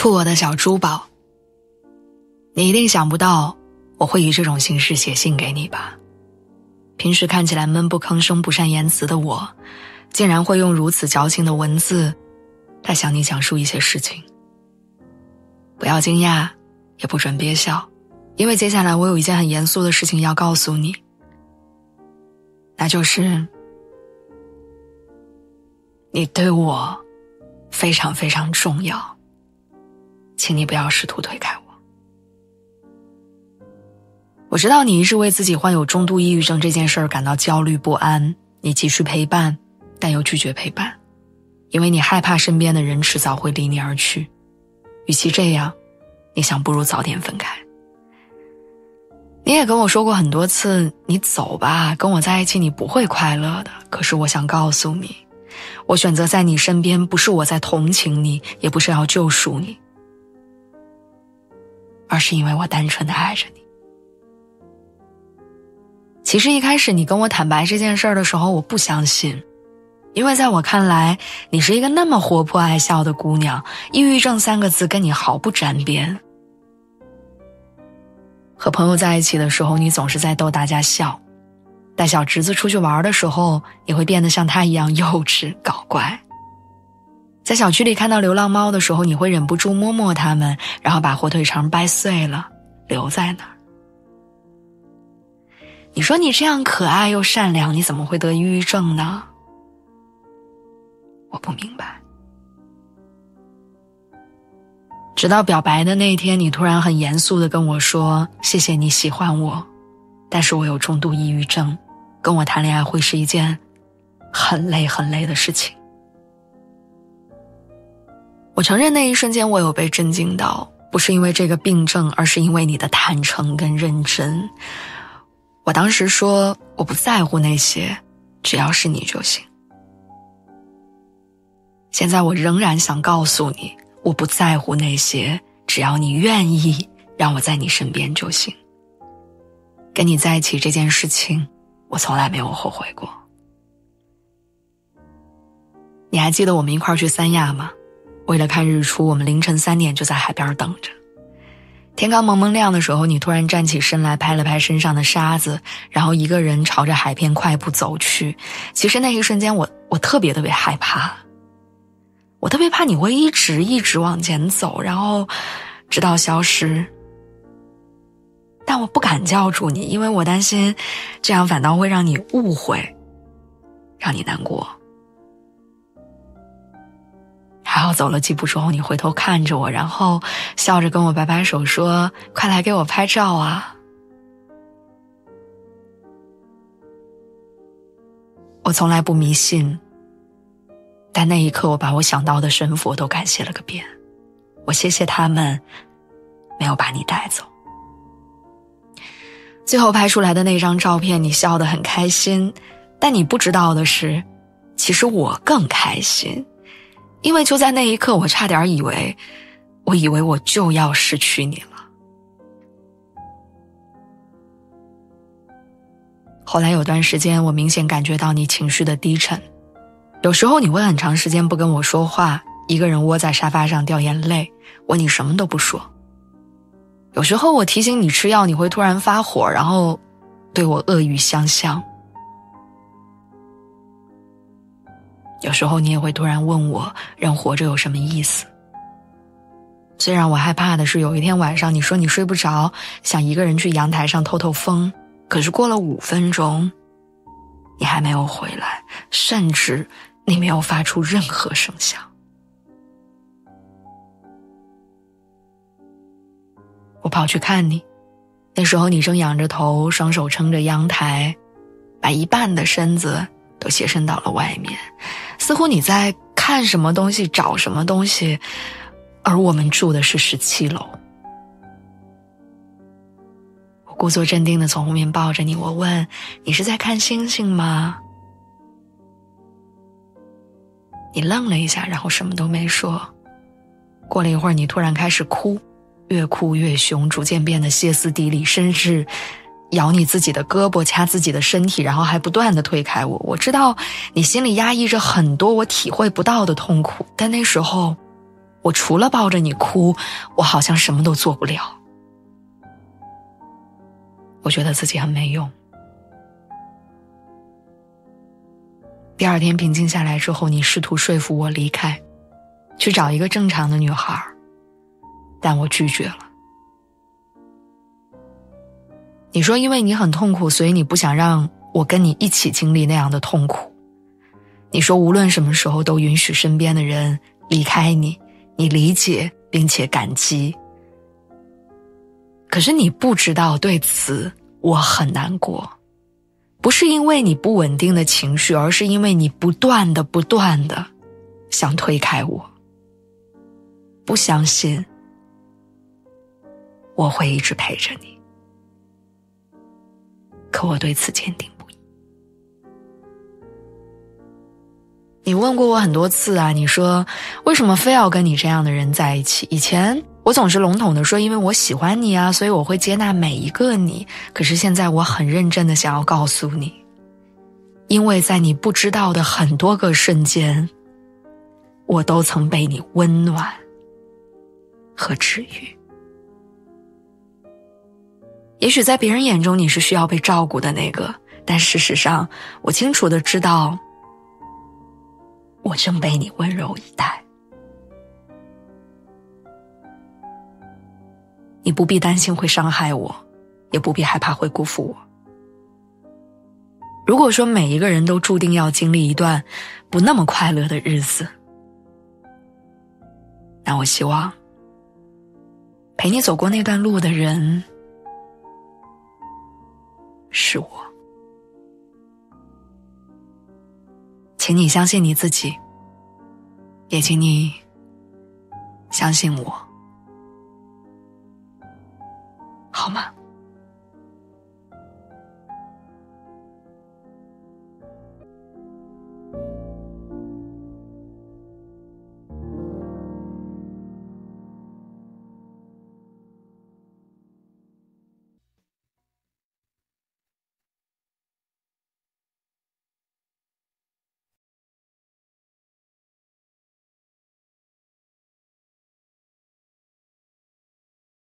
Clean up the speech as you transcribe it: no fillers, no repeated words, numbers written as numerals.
兔我的小珠宝，你一定想不到我会以这种形式写信给你吧？平时看起来闷不吭声不善言辞的我，竟然会用如此矫情的文字来向你讲述一些事情。不要惊讶，也不准憋笑，因为接下来我有一件很严肃的事情要告诉你，那就是你对我非常非常重要，请你不要试图推开我。我知道你一直为自己患有中度抑郁症这件事儿感到焦虑不安，你急需陪伴，但又拒绝陪伴，因为你害怕身边的人迟早会离你而去。与其这样，你想不如早点分开。你也跟我说过很多次，你走吧，跟我在一起你不会快乐的。可是我想告诉你，我选择在你身边，不是我在同情你，也不是要救赎你，而是因为我单纯的爱着你。其实一开始你跟我坦白这件事儿的时候，我不相信，因为在我看来，你是一个那么活泼爱笑的姑娘，抑郁症3个字跟你毫不沾边。和朋友在一起的时候，你总是在逗大家笑，带小侄子出去玩的时候，你会变得像他一样幼稚搞怪。在小区里看到流浪猫的时候，你会忍不住摸摸它们，然后把火腿肠掰碎了留在那儿。你说你这样可爱又善良，你怎么会得抑郁症呢？我不明白。直到表白的那天，你突然很严肃地跟我说，谢谢你喜欢我，但是我有重度抑郁症，跟我谈恋爱会是一件很累很累的事情。我承认那一瞬间我有被震惊到，不是因为这个病症，而是因为你的坦诚跟认真。我当时说，我不在乎那些，只要是你就行。现在我仍然想告诉你，我不在乎那些，只要你愿意让我在你身边就行。跟你在一起这件事情，我从来没有后悔过。你还记得我们一块儿去三亚吗？为了看日出，我们凌晨3点就在海边等着。天刚蒙蒙亮的时候，你突然站起身来，拍了拍身上的沙子，然后一个人朝着海边快步走去。其实那一瞬间我特别害怕，我特别怕你会一直往前走，然后直到消失。但我不敢叫住你，因为我担心这样反倒会让你误会，让你难过。还好走了几步之后，你回头看着我，然后笑着跟我摆摆手说，快来给我拍照啊。我从来不迷信，但那一刻我把我想到的神佛都感谢了个遍，我谢谢他们没有把你带走。最后拍出来的那张照片，你笑得很开心，但你不知道的是，其实我更开心，因为就在那一刻，我差点以为我就要失去你了。后来有段时间，我明显感觉到你情绪的低沉，有时候你会很长时间不跟我说话，一个人窝在沙发上掉眼泪，问你什么都不说。有时候我提醒你吃药，你会突然发火，然后对我恶语相向。有时候你也会突然问我，人活着有什么意思？虽然我害怕的是有一天晚上你说你睡不着，想一个人去阳台上透透风，可是过了5分钟，你还没有回来，甚至你没有发出任何声响。我跑去看你，那时候你正仰着头，双手撑着阳台，把一半的身子都斜伸到了外面，似乎你在看什么东西，找什么东西，而我们住的是17楼。我故作镇定地从后面抱着你，我问，你是在看星星吗？你愣了一下，然后什么都没说。过了一会儿，你突然开始哭，越哭越凶，逐渐变得歇斯底里，甚至咬你自己的胳膊，掐自己的身体，然后还不断地推开我。我知道你心里压抑着很多我体会不到的痛苦，但那时候我除了抱着你哭，我好像什么都做不了。我觉得自己很没用。第二天平静下来之后，你试图说服我离开，去找一个正常的女孩，但我拒绝了。你说因为你很痛苦，所以你不想让我跟你一起经历那样的痛苦。你说无论什么时候都允许身边的人离开你，你理解并且感激。可是你不知道，对此我很难过，不是因为你不稳定的情绪，而是因为你不断的想推开我，不相信我会一直陪着你。可我对此坚定不移。你问过我很多次啊，你说为什么非要跟你这样的人在一起？以前我总是笼统的说，因为我喜欢你啊，所以我会接纳每一个你。可是现在我很认真的想要告诉你，因为在你不知道的很多个瞬间，我都曾被你温暖和治愈。也许在别人眼中你是需要被照顾的那个，但事实上我清楚地知道，我正被你温柔以待。你不必担心会伤害我，也不必害怕会辜负我。如果说每一个人都注定要经历一段不那么快乐的日子，那我希望陪你走过那段路的人是我。请你相信你自己，也请你相信我。